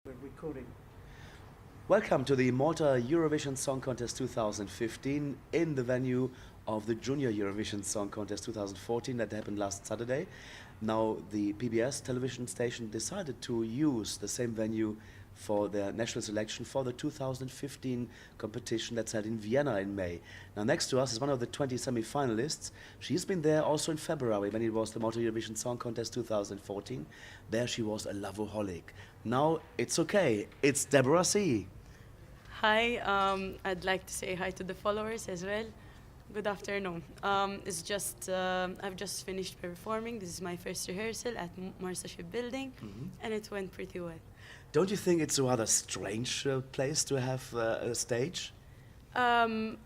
We're recording. Welcome to the Malta Eurovision Song Contest 2015 in the venue of the Junior Eurovision Song Contest 2014 that happened last Saturday. Now the PBS television station decided to use the same venue for their national selection for the 2015 competition that's held in Vienna in May. Now next to us is one of the 20 semi-finalists. She's been there also in February when it was the Malta Eurovision Song Contest 2014. There she was a loveaholic. Now it's okay, it's Deborah C. Hi, I'd like to say hi to the followers as well. Good afternoon. I've just finished performing. This is my first rehearsal at Marsa Ship Building, and it went pretty well. Don't you think it's a rather strange place to have a stage? I'm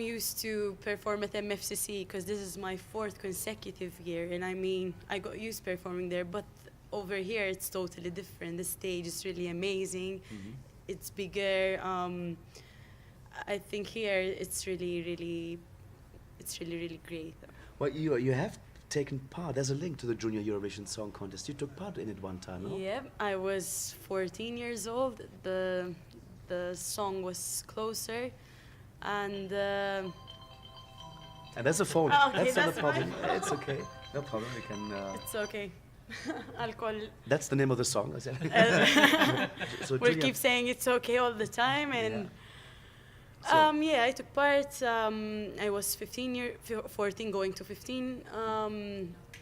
used to perform at MFCC because this is my fourth consecutive year, and I mean I got used performing there. But over here, it's totally different. The stage is really amazing. It's bigger. I think here it's really great. Well, you have taken part. There's a link to the Junior Eurovision Song Contest. You took part in it one time, no? Yeah, I was 14 years old. The song was Closer, and And that's a phone. Oh, okay, that's not a that's my problem. phone. It's okay. No problem. We can. it's okay. I'll call. That's the name of the song. So We'll Junior- keep saying it's okay all the time, and yeah, I took part. I was 14 going to 15.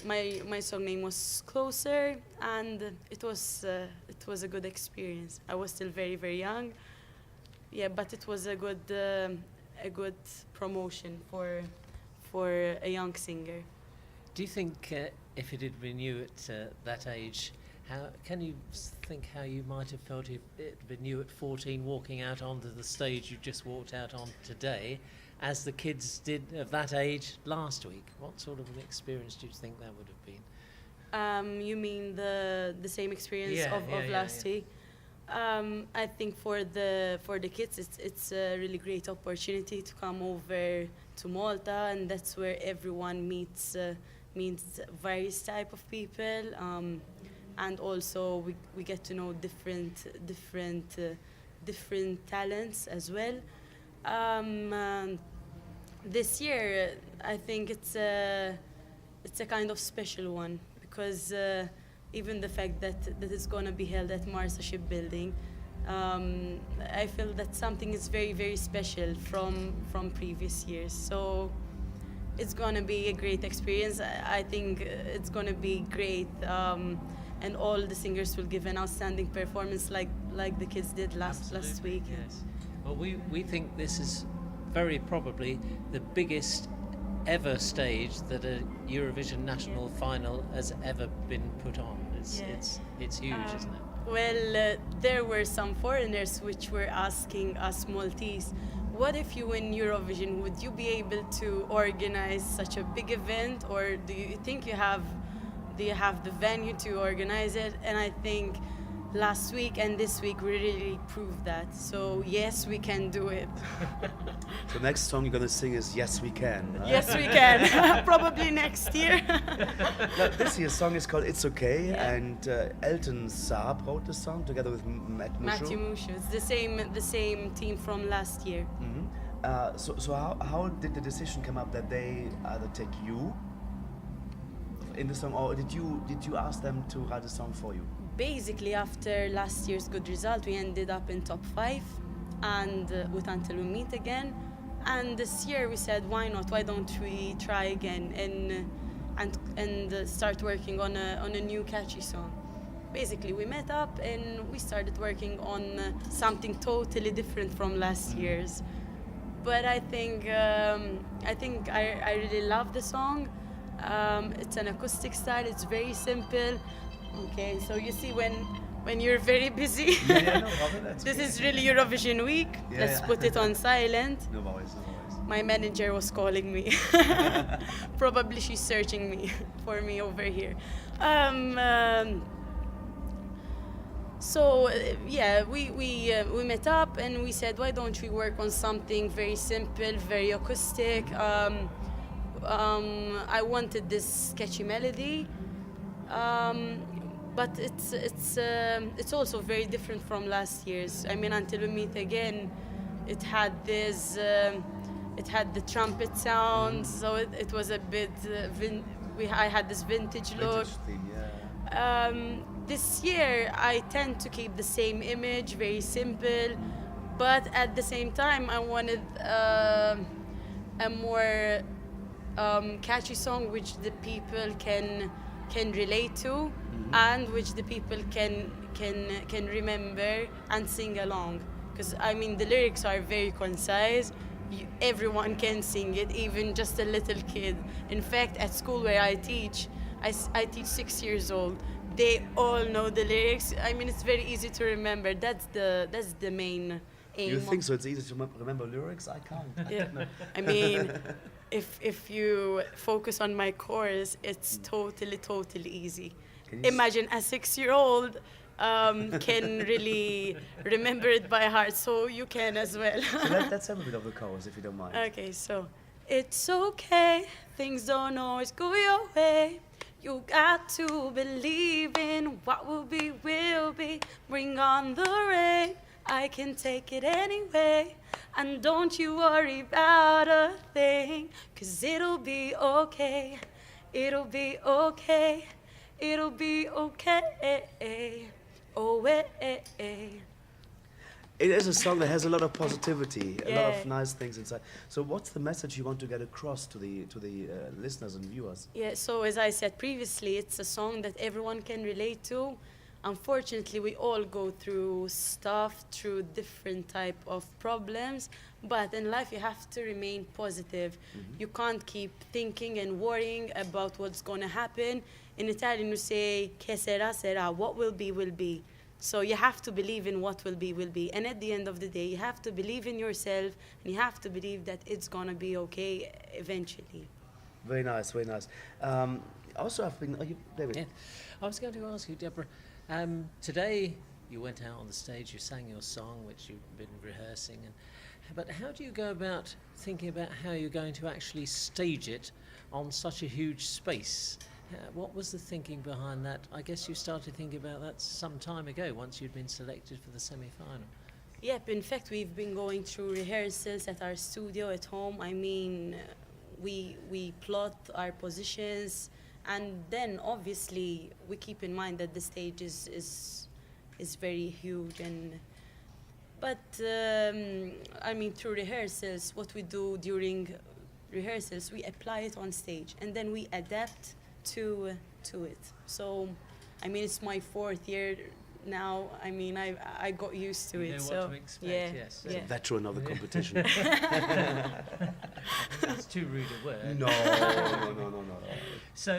My song name was Closer, and it was a good experience. I was still very young. Yeah, but it was a good promotion for a young singer. Do you think if it had been you at that age, can you think how you might have felt if it had been you at 14 walking out onto the stage you just walked out on today, as the kids did of that age last week? What sort of an experience do you think that would have been? You mean the same experience of last week? I think for the kids, it's a really great opportunity to come over to Malta, and that's where everyone meets various type of people, and also we get to know different talents as well. This year, I think it's a kind of special one because even the fact that it's going to be held at Marsa Ship Building, I feel that something is very special from previous years. So it's going to be a great experience. I think it's going to be great, and all the singers will give an outstanding performance like the kids did last week. Yes. Well, we think this is very probably the biggest ever stage that a Eurovision national final has ever been put on. It's huge, isn't it? Well, there were some foreigners which were asking us Maltese, what if you win Eurovision, would you be able to organize such a big event, or do you think do you have the venue to organize it? And I think last week and this week we really proved that. So yes, we can do it. The next song you're gonna sing is "Yes We Can." Right? Yes, we can. Probably next year. Now, this year's song is called "It's Okay," and Elton Saab wrote the song together with Matthew Mushu. It's the same team from last year. So how did the decision come up that they either take you in the song, or did you ask them to write a song for you? Basically, after last year's good result, we ended up in top 5, and with Until We Meet Again. And this year we said, why not? Why don't we try again and start working on a new catchy song? Basically, we met up and we started working on something totally different from last year's. But I think I really love the song. It's an acoustic style. It's very simple. Okay, so you see when you're very busy. No problem. This is really Eurovision week. Let's put it on silent. No worries. My manager was calling me. Probably she's searching me for me over here. So yeah, we met up and we said, why don't we work on something very simple, very acoustic. I wanted this sketchy melody. but it's also very different from last year's. I mean, Until We Meet Again, it had it had the trumpet sound, so it was a bit I had this vintage look. Vintage theme, yeah. This year I tend to keep the same image, very simple, but at the same time I wanted a more catchy song which the people can relate to, and which the people can remember and sing along. Because I mean the lyrics are very concise. Everyone can sing it, even just a little kid. In fact, at school where I teach 6 years old. They all know the lyrics. I mean, it's very easy to remember. That's the main aim. You think so? It's easy to remember lyrics? I can't. Yeah. I mean, if you focus on my chorus, it's totally easy. Imagine a 6-year-old can really remember it by heart, so you can as well. So let's have a bit of the chorus, if you don't mind. Okay, so it's okay, things don't always go your way. You got to believe in what will be, bring on the rain. I can take it anyway. And don't you worry about a thing, 'cause it'll be okay. It'll be okay. It'll be okay. Oh, It is a song that has a lot of positivity, a lot Yeah. of nice things inside. So what's the message you want to get across to the listeners and viewers? Yeah, so as I said previously, it's a song that everyone can relate to. Unfortunately, we all go through stuff, through different type of problems, but in life you have to remain positive. You can't keep thinking and worrying about what's going to happen. In Italian you say, che sarà, sarà, what will be, will be. So you have to believe in what will be, will be. And at the end of the day, you have to believe in yourself, and you have to believe that it's going to be okay eventually. Very nice, very nice. Also, I've been... David? Yeah. I was going to ask you, Deborah, today you went out on the stage, you sang your song, which you've been rehearsing, but how do you go about thinking about how you're going to actually stage it on such a huge space? What was the thinking behind that? I guess you started thinking about that some time ago, once you'd been selected for the semi-final. Yep, in fact, we've been going through rehearsals at our studio at home. I mean, we plot our positions, and then obviously we keep in mind that the stage is very huge. But I mean, through rehearsals, what we do during rehearsals, we apply it on stage, and then we adapt to it. So, I mean, it's my 4th year now. I mean, I got used to You it. know So what to expect, yeah, yes. yeah. Veteran of the competition. That's too rude a word. No. So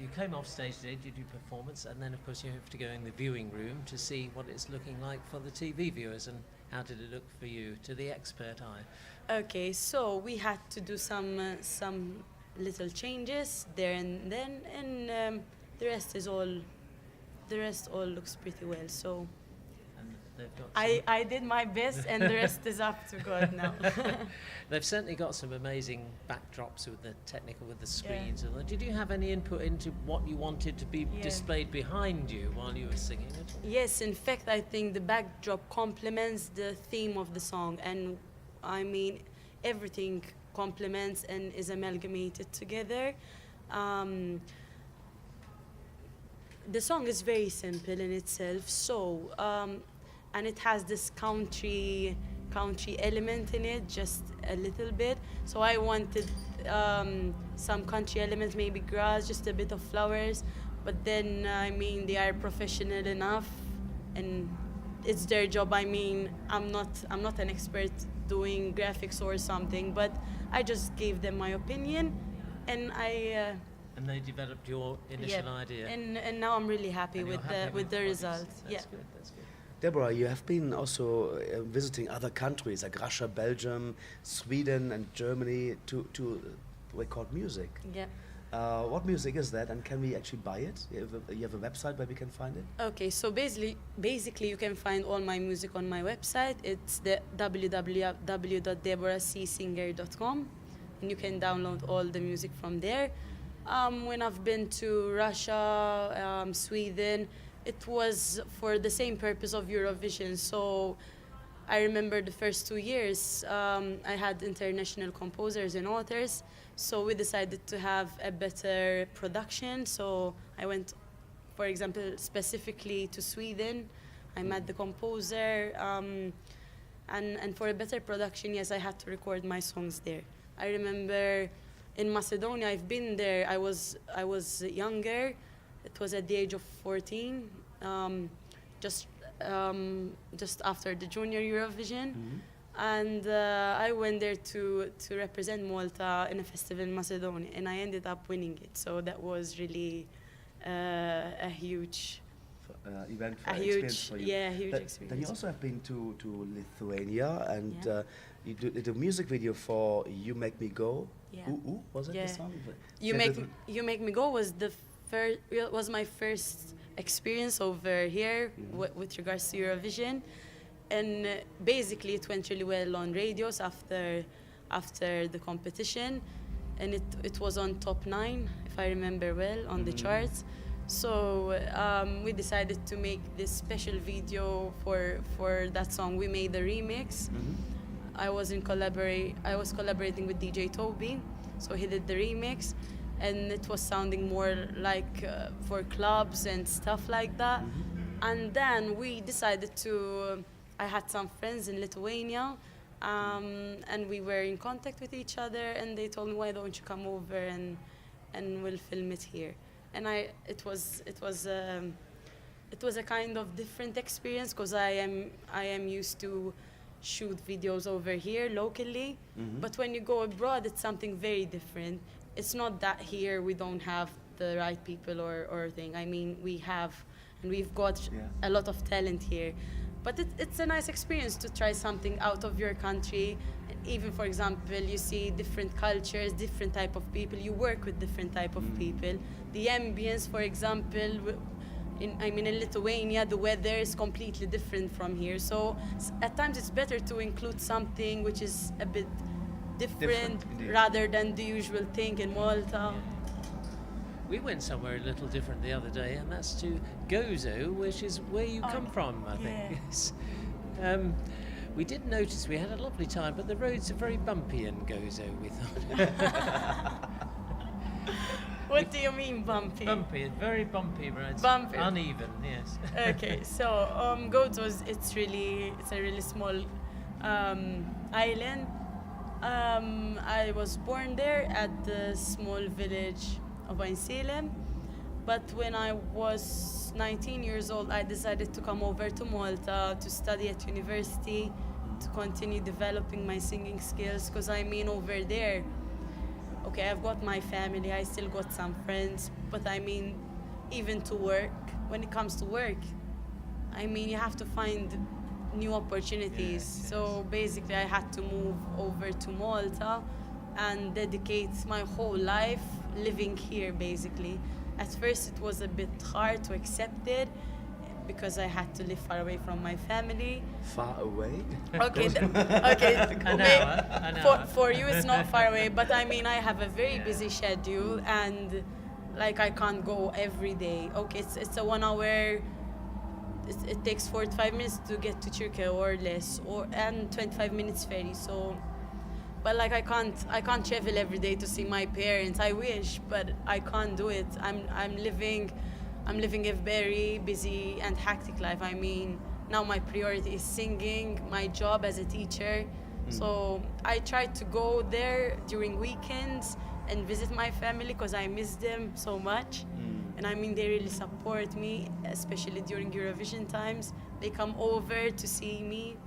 you came off stage today, did your performance, and then of course you have to go in the viewing room to see what it's looking like for the TV viewers. And how did it look for you, to the expert eye? Okay, so we had to do some little changes there and then, and the rest all looks pretty well. So And they've got I did my best, and the rest is up to God now. they've certainly got some amazing backdrops with the technical, with the screens. And did you have any input into what you wanted to be displayed behind you while you were singing it? Yes, in fact, I think the backdrop complements the theme of the song, and I mean, everything complements and is amalgamated together. The song is very simple in itself, so and it has this country element in it, just a little bit. So I wanted some country elements, maybe grass, just a bit of flowers. But then I mean, they are professional enough, and it's their job. I mean, I'm not an expert doing graphics or something, but I just gave them my opinion, and And they developed your initial idea. And now I'm really happy And with you're happy the what result. That's good, that's good. Deborah, you have been also visiting other countries like Russia, Belgium, Sweden and Germany to record music. Yeah. What music is that, and can we actually buy it? You have a website where we can find it? Okay, so basically you can find all my music on my website. It's the www.deborahcsinger.com, and you can download all the music from there. When I've been to Russia, Sweden, it was for the same purpose of Eurovision. So I remember the first 2 years, I had international composers and authors. So we decided to have a better production. So I went, for example, specifically to Sweden. I met the composer. And for a better production, yes, I had to record my songs there. I remember in Macedonia, I've been there. I was younger. It was at the age of 14, just after the Junior Eurovision, and I went there to represent Malta in a festival in Macedonia, and I ended up winning it. So that was really a huge. Event A experience huge, for you. yeah, huge Then experience. you also have been to Lithuania, and Yeah. you did a music video for "You Make Me Go." Yeah. Ooh, was it Yeah. the song? You Make Me Go was my first experience over here with regards to Eurovision, and basically it went really well on radios after the competition, and it was on top 9, if I remember well, on the charts. So we decided to make this special video for that song. We made a remix. I was collaborating with DJ Toby, so he did the remix, and it was sounding more like for clubs and stuff like that. And then we decided to. I had some friends in Lithuania, and we were in contact with each other, and they told me, "Why don't you come over and we'll film it here?" And it was a kind of different experience, because I am used to shoot videos over here locally, but when you go abroad, it's something very different. It's not that here we don't have the right people or thing. I mean, we have, and we've got a lot of talent here, but it's a nice experience to try something out of your country. Even, for example, you see different cultures, different type of people. You work with different type of people. The ambience, for example, in Lithuania, the weather is completely different from here. So at times it's better to include something which is a bit different rather than the usual thing in Malta. We went somewhere a little different the other day, and that's to Gozo, which is where you come from, I think. yeah. Yes. We did notice we had a lovely time, but the roads are very bumpy in Gozo, we thought. What do you mean bumpy? Bumpy, very bumpy roads. Bumpy. Uneven, yes. Okay, so Gozo, it's a really small island. I was born there at the small village of Ainsilem, but when I was 19 years old, I decided to come over to Malta to study at university, to continue developing my singing skills, because I mean over there, okay, I've got my family, I still got some friends, but I mean, even to work, when it comes to work, I mean, you have to find new opportunities. Yes, So basically, I had to move over to Malta and dedicate my whole life living here, basically. At first, it was a bit hard to accept it, because I had to live far away from my family. Far away? Okay, An hour. For you it's not far away, but I mean I have a very busy schedule, and like I can't go every day. Okay, it's a 1 hour. It takes 45 minutes to get to Turkey or less, and 25 minutes ferry. So, but like I can't travel every day to see my parents. I wish, but I can't do it. I'm living a very busy and hectic life. I mean, now my priority is singing, my job as a teacher. So I try to go there during weekends and visit my family, because I miss them so much. And I mean, they really support me, especially during Eurovision times. They come over to see me,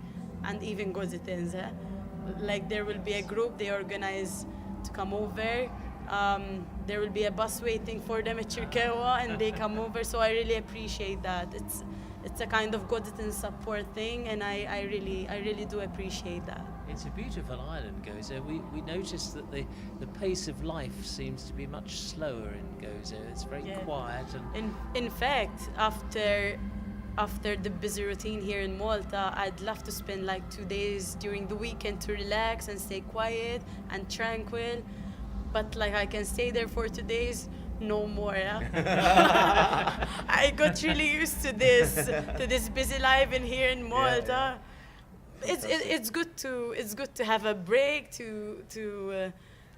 and even Gozitenza. Like, there will be a group they organize to come over. There will be a bus waiting for them at Chirkewa, and they come over. So I really appreciate that. It's a kind of Goziten support thing, and I really do appreciate that. It's a beautiful island, Gozo. We noticed that the pace of life seems to be much slower in Gozo. It's very quiet. And In fact, after the busy routine here in Malta, I'd love to spend like 2 days during the weekend to relax and stay quiet and tranquil. but like I can stay there for 2 days, no more. Yeah? I got really used to this busy life in here in Malta. It's good to have a break,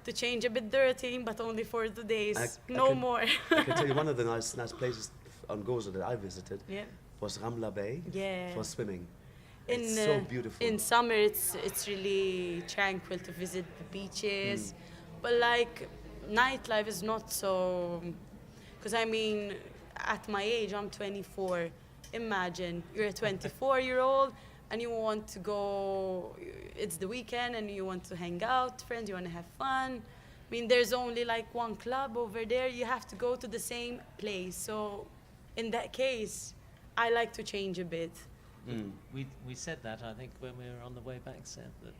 to change a bit the routine, but only for 2 days, no more. I can tell you one of the nice places on Gozo that I visited was Ramla Bay for swimming. It's so beautiful. In summer, it's really tranquil to visit the beaches, but like nightlife is not so. Because I mean, at my age, I'm 24. Imagine you're a 24-year-old and you want to go. It's the weekend and you want to hang out, friends. You want to have fun. I mean, there's only like one club over there. You have to go to the same place. So, in that case, I like to change a bit. We said that, I think, when we were on the way back, said that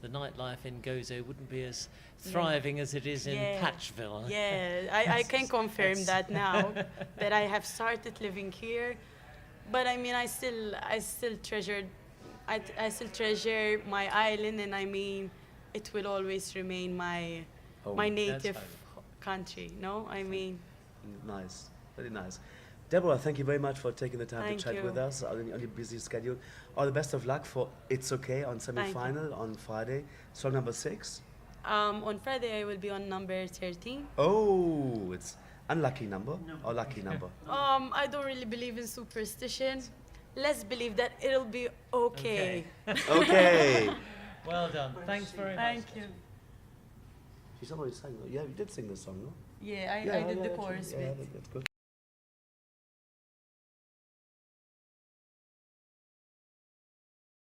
the nightlife in Gozo wouldn't be as thriving as it is in Patchville. Yeah, I can confirm that now, that I have started living here. But I mean, I still treasure my island, and I mean, it will always remain my native country. No, I mean. Nice, very nice. Deborah, thank you very much for taking the time to chat with us on your busy schedule. All the best of luck for It's Okay on semi-final on Friday. Song number 6. On Friday I will be on number 13. Oh, it's unlucky number or lucky number? I don't really believe in superstition. Let's believe that it'll be okay. Okay. Well done. Thanks very much. Thank you. She's already sang. Yeah, you did sing the song, no? Yeah, I did the chorus bit. That's good.